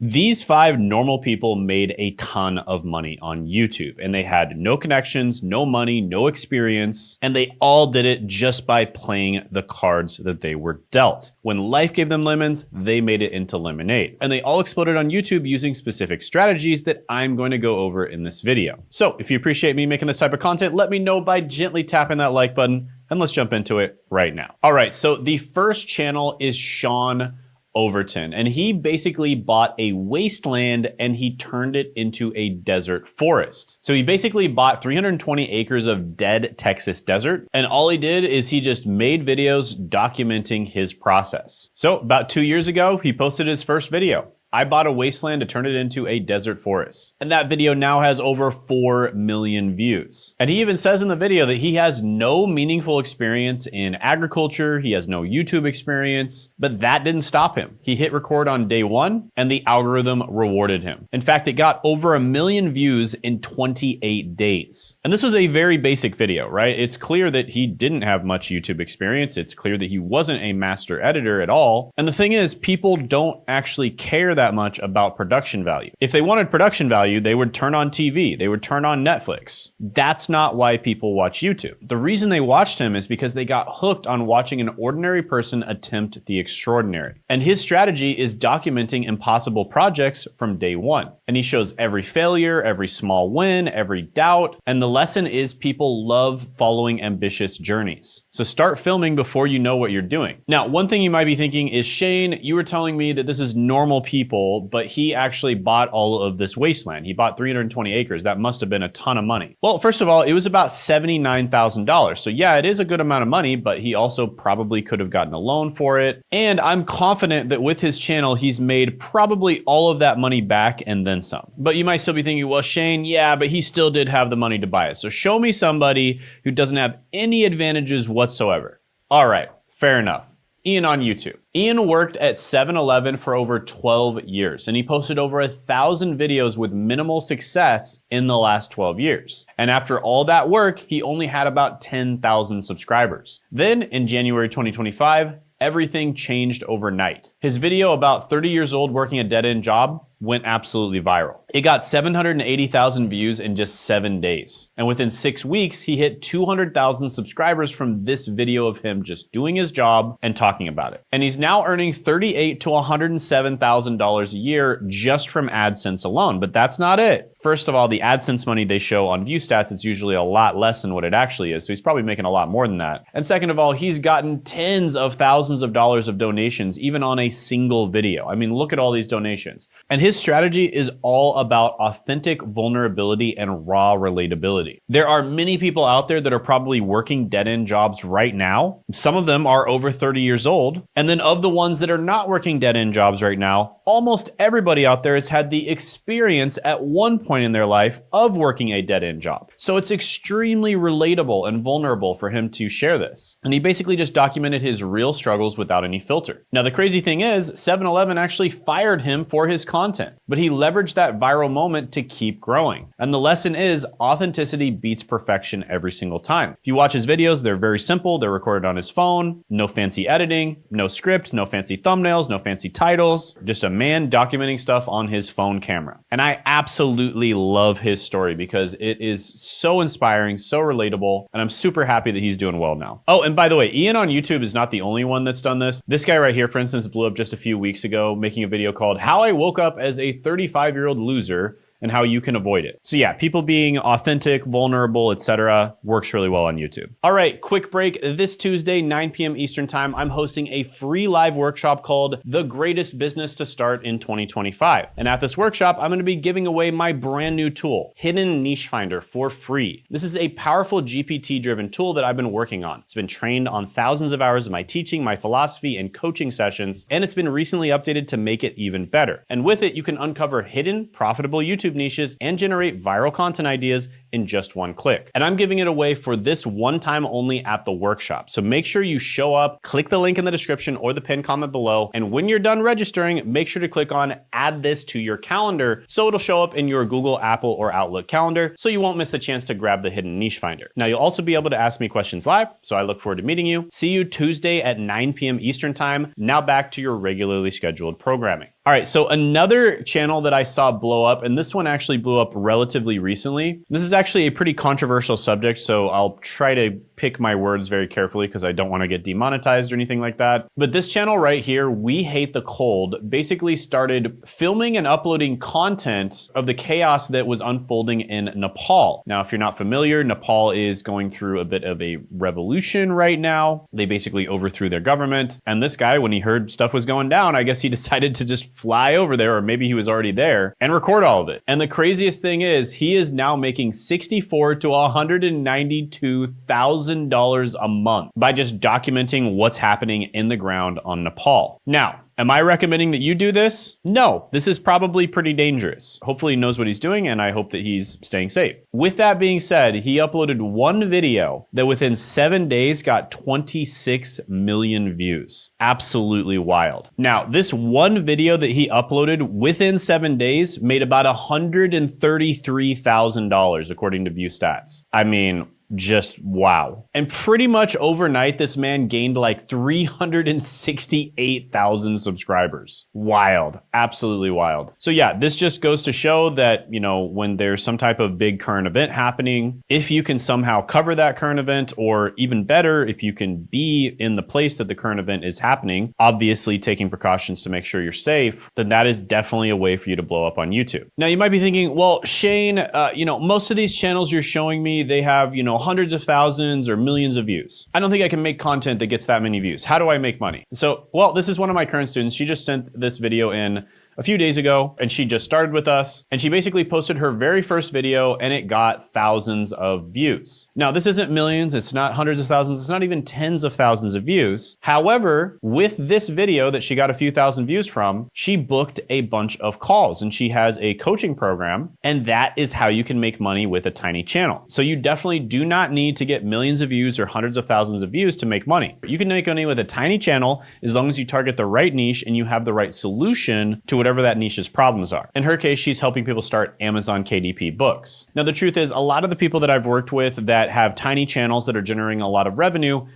These 5 normal people made a ton of money on YouTube, and they had no connections, no money, no experience, and they all did it just by playing the cards that they were dealt. When life gave them lemons, they made it into lemonade. And they all exploded on YouTube using specific strategies that I'm going to go over in this video. So if you appreciate me making this type of content, let me know by gently tapping that like button, and let's jump into it right now. All right, so the first channel is Sean Overton, and he basically bought a wasteland and he turned it into a desert forest. So he basically bought 320 acres of dead Texas desert, and all he did is he just made videos documenting his process. So about 2 years ago, he posted his first video. I bought a wasteland to turn it into a desert forest. And that video now has over 4 million views. And he even says in the video that he has no meaningful experience in agriculture, he has no YouTube experience, but that didn't stop him. He hit record on day 1 and the algorithm rewarded him. In fact, it got over 1 million views in 28 days. And this was a very basic video, right? It's clear that he didn't have much YouTube experience. It's clear that he wasn't a master editor at all. And the thing is, people don't actually care that much about production value. If they wanted production value, they would turn on TV, they would turn on Netflix. That's not why people watch YouTube. The reason they watched him is because they got hooked on watching an ordinary person attempt the extraordinary. And his strategy is documenting impossible projects from day 1. And he shows every failure, every small win, every doubt. And the lesson is people love following ambitious journeys. So start filming before you know what you're doing. Now, one thing you might be thinking is, Shane, you were telling me that this is normal people, but he actually bought all of this wasteland. He bought 320 acres. That must have been a ton of money. Well, first of all, it was about $79,000. So yeah, it is a good amount of money, but he also probably could have gotten a loan for it. And I'm confident that with his channel, he's made probably all of that money back and then some. But you might still be thinking, well, Shane, yeah, but he still did have the money to buy it. So show me somebody who doesn't have any advantages whatsoever. All right, fair enough. Ian on YouTube. Ian worked at 7-Eleven for over 12 years, and he posted over 1,000 videos with minimal success in the last 12 years. And after all that work, he only had about 10,000 subscribers. Then in January 2025, everything changed overnight. His video about 30 years old working a dead-end job went absolutely viral. It got 780,000 views in just 7 days. And within 6 weeks, he hit 200,000 subscribers from this video of him just doing his job and talking about it. And he's now earning $38,000 to $107,000 a year just from AdSense alone. But that's not it. First of all, the AdSense money they show on view stats, it's usually a lot less than what it actually is. So he's probably making a lot more than that. And second of all, he's gotten tens of thousands of dollars of donations, even on a single video. I mean, look at all these donations. And his strategy is all about authentic vulnerability and raw relatability. There are many people out there that are probably working dead-end jobs right now. Some of them are over 30 years old. And then of the ones that are not working dead-end jobs right now, almost everybody out there has had the experience at one point in their life of working a dead-end job. So it's extremely relatable and vulnerable for him to share this. And he basically just documented his real struggles without any filter. Now, the crazy thing is, 7-Eleven actually fired him for his content, but he leveraged that viral moment to keep growing. And the lesson is authenticity beats perfection every single time. If you watch his videos, they're very simple. They're recorded on his phone, no fancy editing, no script, no fancy thumbnails, no fancy titles, just a man documenting stuff on his phone camera. And I absolutely love his story because it is so inspiring, so relatable, and I'm super happy that he's doing well now. Oh, and by the way, Ian on YouTube is not the only one that's done this. This guy right here, for instance, blew up just a few weeks ago making a video called "How I Woke Up as a 35-Year-Old Loser and How You Can Avoid It." So yeah, people being authentic, vulnerable, etc. works really well on YouTube. All right, quick break. This Tuesday, 9 p.m. Eastern time, I'm hosting a free live workshop called The Greatest Business to Start in 2025. And at this workshop, I'm gonna be giving away my brand new tool, Hidden Niche Finder, for free. This is a powerful GPT-driven tool that I've been working on. It's been trained on thousands of hours of my teaching, my philosophy, and coaching sessions, and it's been recently updated to make it even better. And with it, you can uncover hidden, profitable YouTube niches and generate viral content ideas in just one click. And I'm giving it away for this one time only at the workshop. So make sure you show up, click the link in the description or the pinned comment below. And when you're done registering, make sure to click on add this to your calendar so it'll show up in your Google, Apple, or Outlook calendar so you won't miss the chance to grab the Hidden Niche Finder. Now you'll also be able to ask me questions live, so I look forward to meeting you. See you Tuesday at 9 p.m. Eastern time. Now back to your regularly scheduled programming. All right, so another channel that I saw blow up, and this one actually blew up relatively recently. This is actually a pretty controversial subject, so I'll try to pick my words very carefully because I don't want to get demonetized or anything like that. But this channel right here, We Hate the Cold, basically started filming and uploading content of the chaos that was unfolding in Nepal. Now, if you're not familiar, Nepal is going through a bit of a revolution right now. They basically overthrew their government. And this guy, when he heard stuff was going down, I guess he decided to just fly over there, or maybe he was already there, and record all of it. And the craziest thing is, he is now making $64,000 to $192,000 a month by just documenting what's happening in the ground on Nepal. Now, am I recommending that you do this? No, this is probably pretty dangerous. Hopefully he knows what he's doing, and I hope that he's staying safe. With that being said, he uploaded one video that within 7 days got 26 million views. Absolutely wild. Now, this one video that he uploaded within 7 days made about $133,000 according to View Stats. I mean, just wow. And pretty much overnight, this man gained like 368,000 subscribers. Wild, absolutely wild. So yeah, this just goes to show that, you know, when there's some type of big current event happening, if you can somehow cover that current event, or even better, if you can be in the place that the current event is happening, obviously taking precautions to make sure you're safe, then that is definitely a way for you to blow up on YouTube. Now you might be thinking, well, Shane, you know, most of these channels you're showing me, they have, you know, hundreds of thousands or millions of views. I don't think I can make content that gets that many views. How do I make money? So, well, this is one of my current students. She just sent this video in a few days ago, and she just started with us, and she basically posted her very first video, and it got thousands of views. Now, this isn't millions, it's not hundreds of thousands, it's not even tens of thousands of views. However, with this video that she got a few thousand views from, she booked a bunch of calls, and she has a coaching program, and that is how you can make money with a tiny channel. So you definitely do not need to get millions of views or hundreds of thousands of views to make money. You can make money with a tiny channel as long as you target the right niche and you have the right solution to whatever that niche's problems are. In her case, she's helping people start Amazon KDP books. Now, the truth is, a lot of the people that I've worked with that have tiny channels that are generating a lot of revenue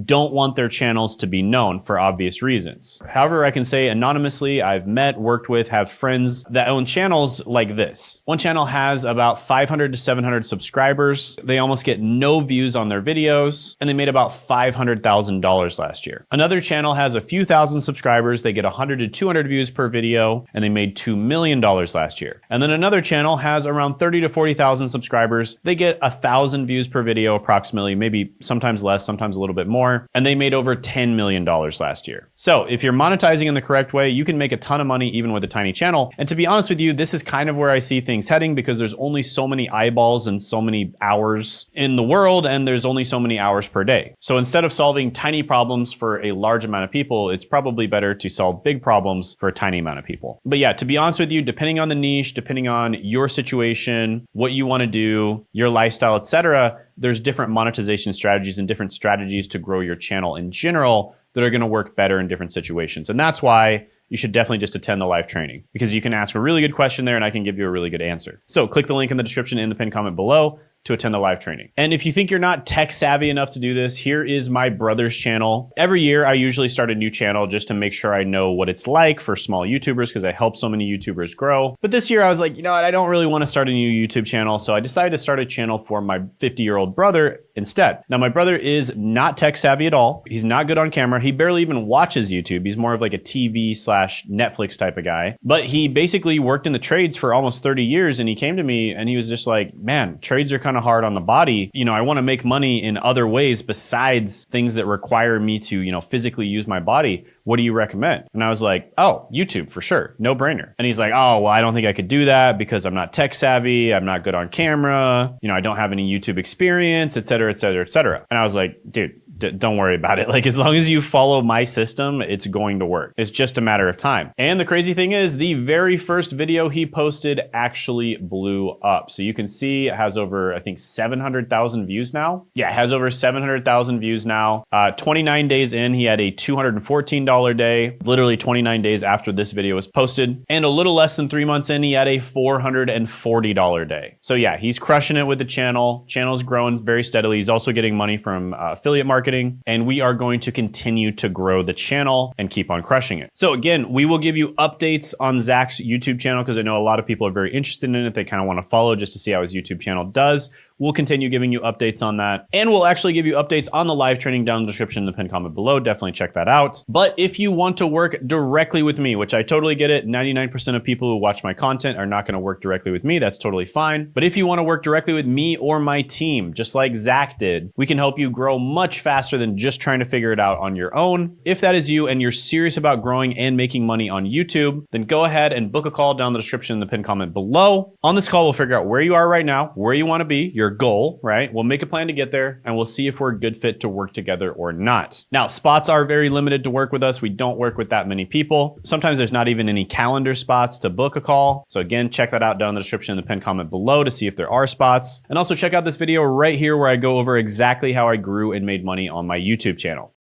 don't want their channels to be known for obvious reasons. However, I can say anonymously, I've met, worked with, have friends that own channels like this. One channel has about 500 to 700 subscribers. They almost get no views on their videos, and they made about $500,000 last year. Another channel has a few thousand subscribers. They get 100 to 200 views per video, and they made $2 million last year. And then another channel has around 30 to 40,000 subscribers. They get 1,000 views per video approximately, maybe sometimes less, sometimes a little bit more, and they made over $10 million last year. So if you're monetizing in the correct way, you can make a ton of money even with a tiny channel. And to be honest with you, this is kind of where I see things heading, because there's only so many eyeballs and so many hours in the world, and there's only so many hours per day. So instead of solving tiny problems for a large amount of people, it's probably better to solve big problems for a tiny amount of people. But yeah, to be honest with you, depending on the niche, depending on your situation, what you want to do, your lifestyle, etc., there's different monetization strategies and different strategies to grow your channel in general that are going to work better in different situations. And that's why you should definitely just attend the live training, because you can ask a really good question there and I can give you a really good answer. So click the link in the description in the pinned comment below to attend the live training. And if you think you're not tech savvy enough to do this, here is my brother's channel. Every year I usually start a new channel just to make sure I know what it's like for small YouTubers, because I help so many YouTubers grow. But this year I was like, you know what, I don't really want to start a new YouTube channel. So I decided to start a channel for my 50-year-old brother instead. Now, my brother is not tech savvy at all. He's not good on camera. He barely even watches YouTube. He's more of like a TV/Netflix type of guy. But he basically worked in the trades for almost 30 years. And he came to me and he was just like, man, trades are kind of hard on the body. You know, I want to make money in other ways besides things that require me to, you know, physically use my body. What do you recommend? And I was like, oh, YouTube for sure. No brainer. And he's like, oh, well, I don't think I could do that because I'm not tech savvy. I'm not good on camera. You know, I don't have any YouTube experience, et cetera, et cetera, et cetera. And I was like, dude, don't worry about it. Like, as long as you follow my system, it's going to work. It's just a matter of time. And the crazy thing is, the very first video he posted actually blew up. So you can see it has over, I think, 700,000 views now. Yeah, it has over 700,000 views now. 29 days in, he had a $214 day, literally 29 days after this video was posted. And a little less than 3 months in, he had a $440 day. So yeah, he's crushing it with the channel. Channel's growing very steadily. He's also getting money from affiliate marketing marketing, and we are going to continue to grow the channel and keep on crushing it. So again, we will give you updates on Zach's YouTube channel because I know a lot of people are very interested in it. They kind of want to follow just to see how his YouTube channel does. We'll continue giving you updates on that. And we'll actually give you updates on the live training down in the description in the pinned comment below. Definitely check that out. But if you want to work directly with me, which I totally get it, 99% of people who watch my content are not going to work directly with me. That's totally fine. But if you want to work directly with me or my team, just like Zach did, we can help you grow much faster than just trying to figure it out on your own. If that is you and you're serious about growing and making money on YouTube, then go ahead and book a call down in the description in the pinned comment below. On this call, we'll figure out where you are right now, where you want to be, your goal, right? We'll make a plan to get there and we'll see if we're a good fit to work together or not. Now, spots are very limited to work with us. We don't work with that many people. Sometimes there's not even any calendar spots to book a call. So again, check that out down in the description in the pinned comment below to see if there are spots. And also check out this video right here where I go over exactly how I grew and made money on my YouTube channel.